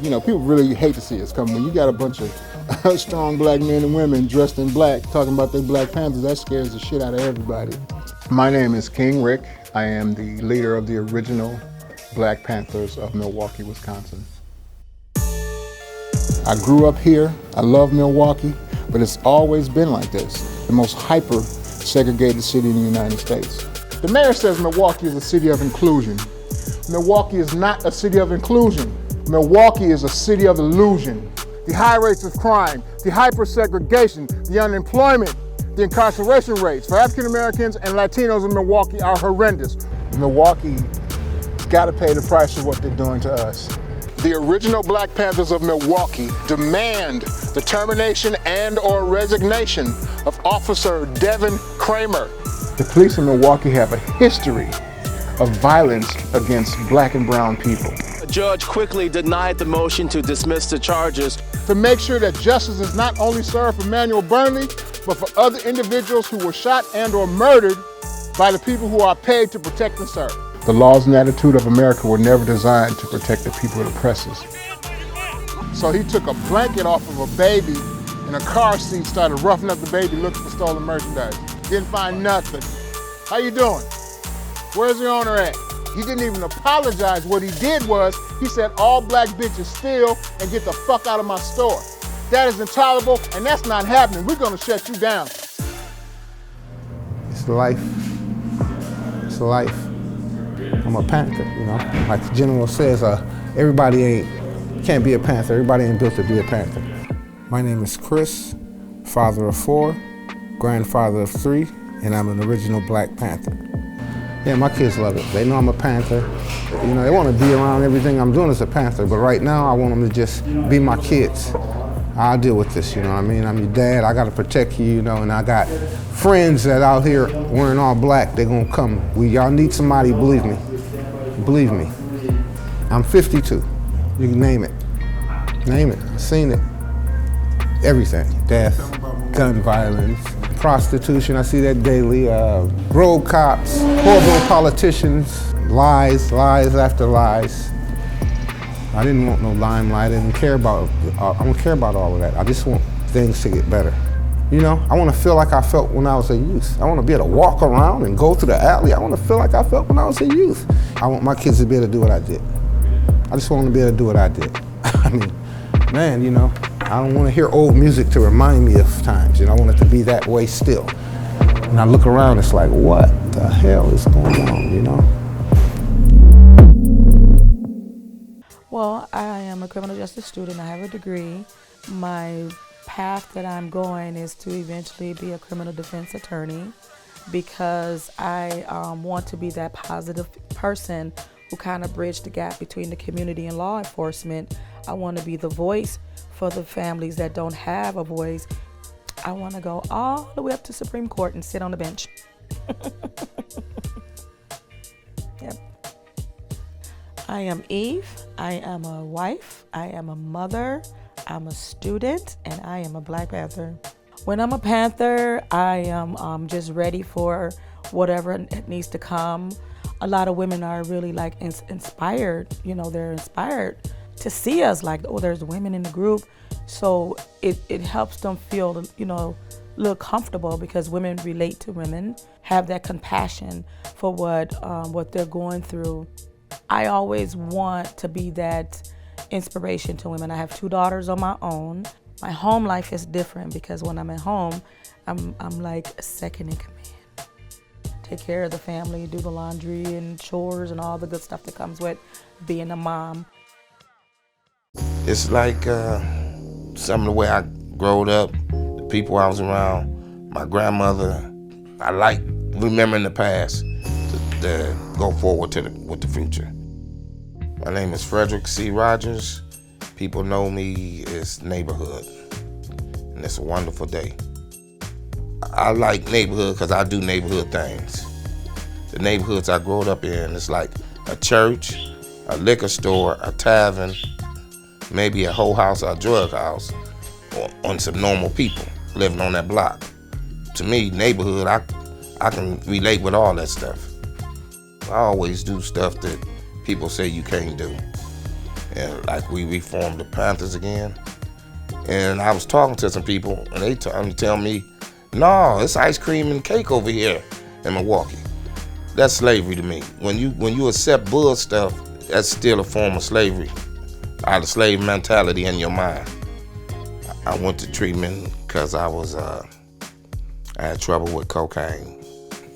You know, people really hate to see us come. When you got a bunch of strong black men and women dressed in black talking about their Black Panthers, that scares the shit out of everybody. My name is King Rick. I am the leader of the original Black Panthers of Milwaukee, Wisconsin. I grew up here. I love Milwaukee, but it's always been like this. The most hyper-segregated city in the United States. The mayor says Milwaukee is a city of inclusion. Milwaukee is not a city of inclusion. Milwaukee is a city of illusion. The high rates of crime, the hyper-segregation, the unemployment, the incarceration rates for African Americans and Latinos in Milwaukee are horrendous. Milwaukee's got to pay the price for what they're doing to us. The original Black Panthers of Milwaukee demand the termination and/or resignation of Officer Devin Kramer. The police in Milwaukee have a history of violence against black and brown people. The judge quickly denied the motion to dismiss the charges. To make sure that justice is not only served for Manuel Burnley, but for other individuals who were shot and/or murdered by the people who are paid to protect and serve. The laws and attitude of America were never designed to protect the people it oppresses. So he took a blanket off of a baby in a car seat, started roughing up the baby, looking for stolen merchandise. Didn't find nothing. How you doing? Where's the owner at? He didn't even apologize. What he did was, he said, all black bitches steal and get the fuck out of my store. That is intolerable, and that's not happening. We're gonna shut you down. It's life. It's life. I'm a Panther, you know? Like the general says, everybody can't be a Panther. Everybody ain't built to be a Panther. My name is Chris, father of 4, grandfather of 3, and I'm an original Black Panther. Yeah, my kids love it. They know I'm a Panther. You know, they want to be around everything I'm doing as a Panther, but right now I want them to just be my kids. I'll deal with this, you know what I mean? I'm your dad, I gotta protect you, you know, and I got friends that out here wearing all black, they're gonna come. Y'all need somebody, believe me. Believe me. I'm 52. You can name it. Name it, I've seen it. Everything, death, gun violence, prostitution, I see that daily, road cops, horrible politicians, lies after lies. I didn't want no limelight, I don't care about all of that. I just want things to get better. You know, I want to feel like I felt when I was a youth. I want to be able to walk around and go through the alley. I want to feel like I felt when I was a youth. I want my kids to be able to do what I did. I just want them to be able to do what I did. I mean, man, you know, I don't want to hear old music to remind me of times, you know, I want it to be that way still. When I look around, it's like, what the hell is going on, you know? Well, I am a criminal justice student. I have a degree. My path that I'm going is to eventually be a criminal defense attorney because I want to be that positive person who kind of bridge the gap between the community and law enforcement. I want to be the voice for the families that don't have a voice. I want to go all the way up to Supreme Court and sit on the bench. Yep. I am Eve. I am a wife. I am a mother. I'm a student, and I am a Black Panther. When I'm a Panther, I am just ready for whatever needs to come. A lot of women are really like inspired, you know, they're inspired to see us like, oh, there's women in the group. So it helps them feel, you know, a little comfortable because women relate to women, have that compassion for what they're going through. I always want to be that inspiration to women. I have 2 daughters on my own. My home life is different because when I'm at home, I'm like a second in command. Take care of the family, do the laundry and chores and all the good stuff that comes with being a mom. It's like some of the way I growed up, the people I was around, my grandmother. I like remembering the past to go forward with the future. My name is Frederick C. Rogers. People know me as Neighborhood, and it's a wonderful day. I like neighborhood because I do neighborhood things. The neighborhoods I grew up in, it's like a church, a liquor store, a tavern, maybe a whole house or a drug house, or on some normal people living on that block. To me, neighborhood, I can relate with all that stuff. I always do stuff that people say you can't do. and like we reformed the Panthers again. And I was talking to some people, and they tell me, no, it's ice cream and cake over here in Milwaukee. That's slavery to me. When you accept bull stuff, that's still a form of slavery, out of slave mentality in your mind. I went to treatment because I had trouble with cocaine,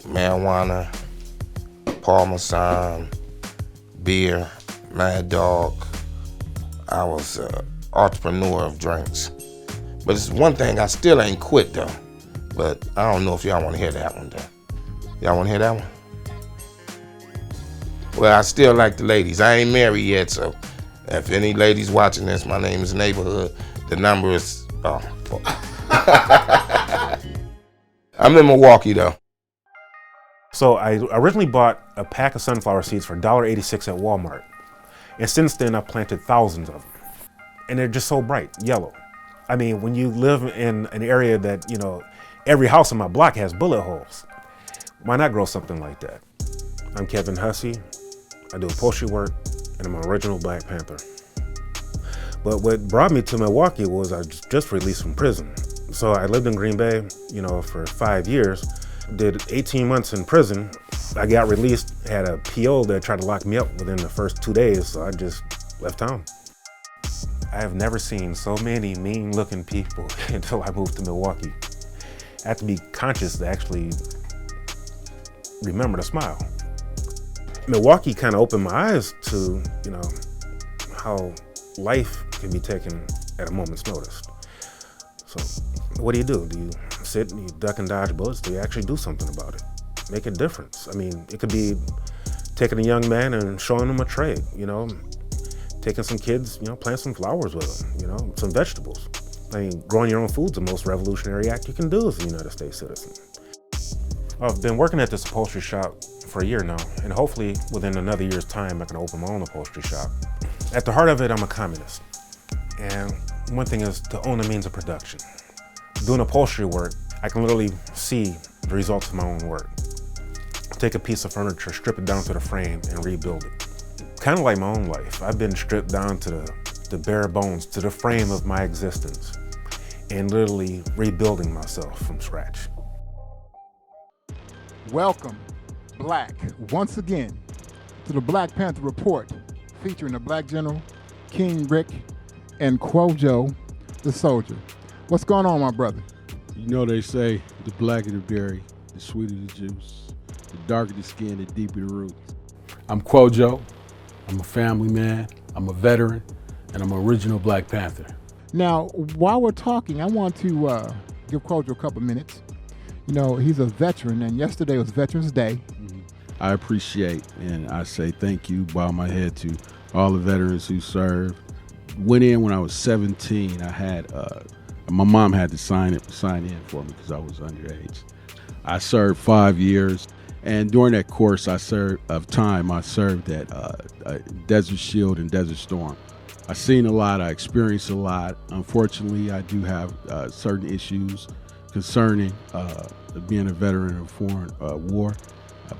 marijuana, Parmesan, beer, Mad Dog. I was an entrepreneur of drinks. But it's one thing I still ain't quit though. But I don't know if y'all want to hear that one though. Y'all want to hear that one? Well, I still like the ladies. I ain't married yet, so if any ladies watching this, my name is Neighborhood. The number is, I'm in Milwaukee though. So I originally bought a pack of sunflower seeds for $1.86 at Walmart. And since then, I've planted thousands of them. And they're just so bright, yellow. I mean, when you live in an area that, you know, every house on my block has bullet holes, why not grow something like that? I'm Kevin Hussey. I do upholstery work, and I'm an original Black Panther. But what brought me to Milwaukee was I was just released from prison. So I lived in Green Bay, you know, for 5 years, did 18 months in prison. I got released, had a PO that tried to lock me up within the first 2 days, so I just left town. I have never seen so many mean-looking people until I moved to Milwaukee. I have to be conscious to actually remember to smile. Milwaukee kind of opened my eyes to, you know, how life can be taken at a moment's notice. So what do? Do you sit and you duck and dodge bullets? Do you actually do something about it? Make a difference. I mean, it could be taking a young man and showing him a trade, you know, taking some kids, you know, plant some flowers with them, you know, some vegetables. I mean, growing your own food's the most revolutionary act you can do as a United States citizen. I've been working at this upholstery shop for a year now, and hopefully within another year's time, I can open my own upholstery shop. At the heart of it, I'm a communist. And one thing is to own a means of production. Doing upholstery work, I can literally see the results of my own work. Take a piece of furniture, strip it down to the frame, and rebuild it. Kind of like my own life. I've been stripped down to the bare bones, to the frame of my existence, and literally rebuilding myself from scratch. Welcome, Black, once again, to the Black Panther Report, featuring the Black General, King Rick, and Kwojo, the soldier. What's going on, my brother? You know they say the blacker the berry, the sweeter the juice, the darker the skin, the deeper the roots. I'm Kwojo. I'm a family man, I'm a veteran, and I'm an original Black Panther. Now, while we're talking, I want to give Kwojo a couple minutes. You know, he's a veteran, and yesterday was Veterans Day. I appreciate, and I say thank you, bow my head to all the veterans who served. Went in when I was 17. I had, my mom had to sign in for me because I was underage. I served 5 years, and during that course I served at Desert Shield and Desert Storm. I've seen a lot, I experienced a lot. Unfortunately, I do have certain issues concerning being a veteran of foreign war,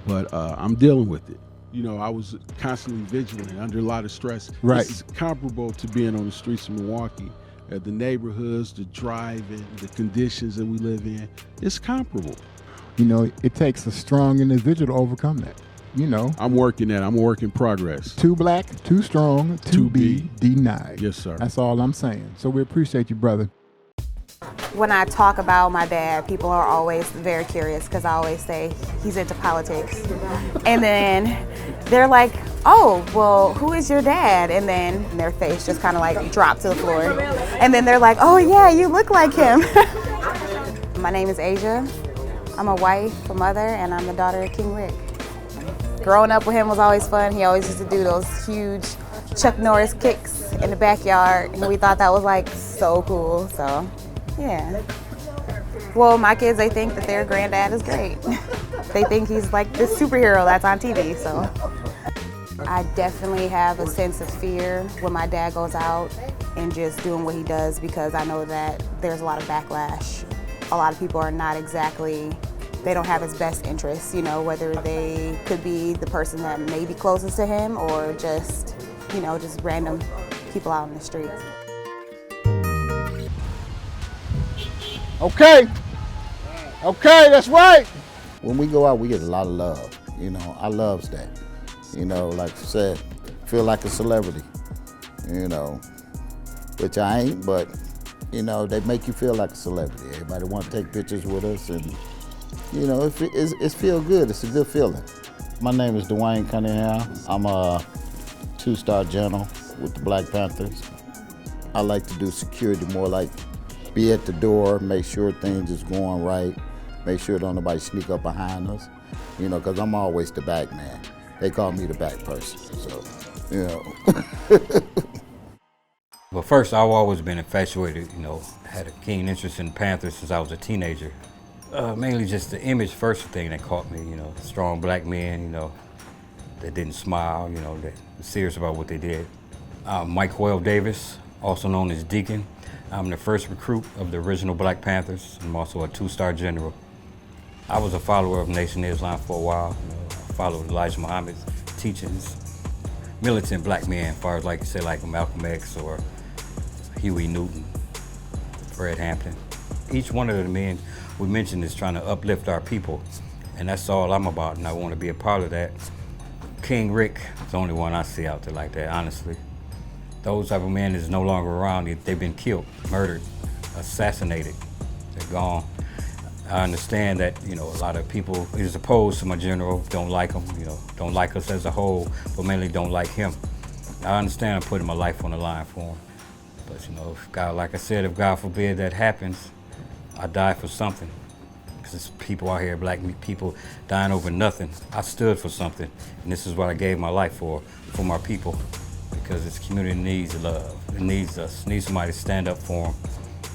but I'm dealing with it. You know, I was constantly vigilant, under a lot of stress. Right. This is comparable to being on the streets of Milwaukee. The neighborhoods, the driving, the conditions that we live in, it's comparable. You know, it takes a strong individual to overcome that. You know, I'm working at it. I'm a work in progress. Too black, too strong, to be denied. Yes, sir. That's all I'm saying. So we appreciate you, brother. When I talk about my dad, people are always very curious because I always say he's into politics. And then they're like, oh, well, who is your dad? And then their face just kind of like dropped to the floor. And then they're like, oh yeah, you look like him. My name is Asia. I'm a wife, a mother, and I'm the daughter of King Rick. Growing up with him was always fun. He always used to do those huge Chuck Norris kicks in the backyard, and we thought that was like so cool, so yeah. Well, my kids, they think that their granddad is great. They think he's like this superhero that's on TV, so. I definitely have a sense of fear when my dad goes out and just doing what he does, because I know that there's a lot of backlash. A lot of people are not exactly, they don't have his best interests, you know, whether they could be the person that may be closest to him or just, you know, just random people out in the streets. Okay. Okay, that's right. When we go out, we get a lot of love. You know, I loves that. You know, like I said, feel like a celebrity. You know, which I ain't, but you know, they make you feel like a celebrity. Everybody want to take pictures with us, and you know, it's feel good. It's a good feeling. My name is Dwayne Cunningham. I'm a 2-star general with the Black Panthers. I like to do security, more like be at the door, make sure things is going right, make sure don't nobody sneak up behind us, you know, because I'm always the back man. They call me the back person, so, you know. Well, first, I've always been infatuated, you know, had a keen interest in Panthers since I was a teenager. Mainly just the image first thing that caught me, you know, strong black men, you know, that didn't smile, you know, that were serious about what they did. I'm Mike Hoyle Davis, also known as Deacon. I'm the first recruit of the original Black Panthers. I'm also a 2-star general. I was a follower of Nation of Islam for a while. You know, I followed Elijah Muhammad's teachings. Militant black men, as far as like you say, like Malcolm X or Huey Newton, Fred Hampton. Each one of the men we mentioned is trying to uplift our people, and that's all I'm about, and I want to be a part of that. King Rick is the only one I see out there like that, honestly. Those type of men is no longer around. They've been killed, murdered, assassinated. They're gone. I understand that, you know, a lot of people is opposed to my general, don't like him, you know, don't like us as a whole, but mainly don't like him. I understand I'm putting my life on the line for him. But, you know, if God, like I said, if God forbid that happens, I die for something. Because there's people out here, black people dying over nothing. I stood for something, and this is what I gave my life for my people. Because this community needs love. It needs us. It needs somebody to stand up for them.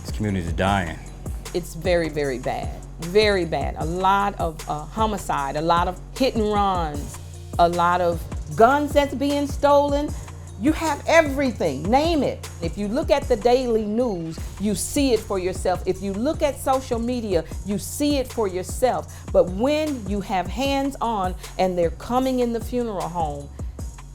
This community is dying. It's very, very bad. Very bad. A lot of homicide, a lot of hit and runs, a lot of guns that's being stolen. You have everything, name it. If you look at the daily news, you see it for yourself. If you look at social media, you see it for yourself. But when you have hands on and they're coming in the funeral home,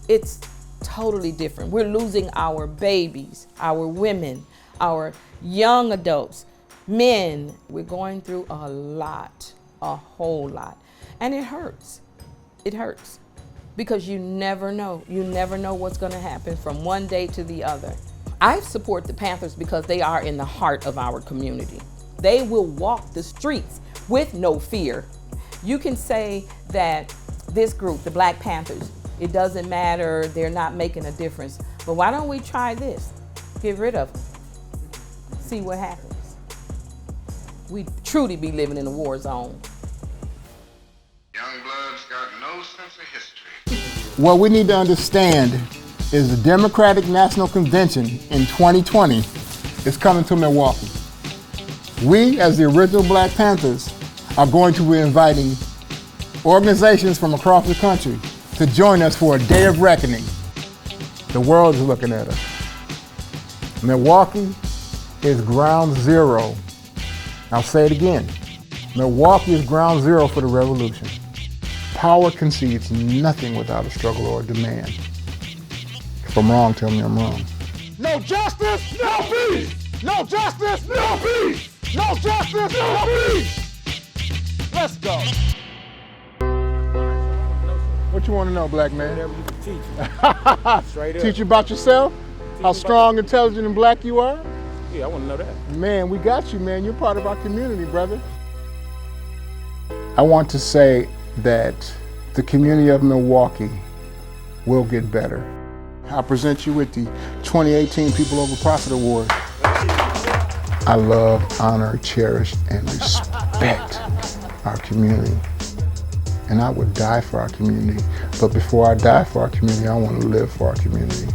it's totally different. We're losing our babies, our women, our young adults, men. We're going through a lot, a whole lot. And it hurts. It hurts. Because you never know. You never know what's going to happen from one day to the other. I support the Panthers because they are in the heart of our community. They will walk the streets with no fear. You can say that this group, the Black Panthers, it doesn't matter, they're not making a difference. But why don't we try this? Get rid of them. See what happens. We truly be living in a war zone. Young blood's got no sense of history. What we need to understand is the Democratic National Convention in 2020 is coming to Milwaukee. We, as the original Black Panthers, are going to be inviting organizations from across the country to join us for a day of reckoning. The world is looking at us. Milwaukee is ground zero. I'll say it again. Milwaukee is ground zero for the revolution. Power concedes nothing without a struggle or a demand. If I'm wrong, tell me I'm wrong. No justice, no peace! No justice, no peace! No justice, no peace! Let's go. What you want to know, black man? Whatever you can teach. Straight up. Teach you about yourself? How strong, intelligent, and black you are? Yeah, I want to know that. Man, we got you, man. You're part of our community, brother. I want to say that the community of Milwaukee will get better. I present you with the 2018 People Over Profit Award. I love, honor, cherish, and respect our community. And I would die for our community. But before I die for our community, I want to live for our community.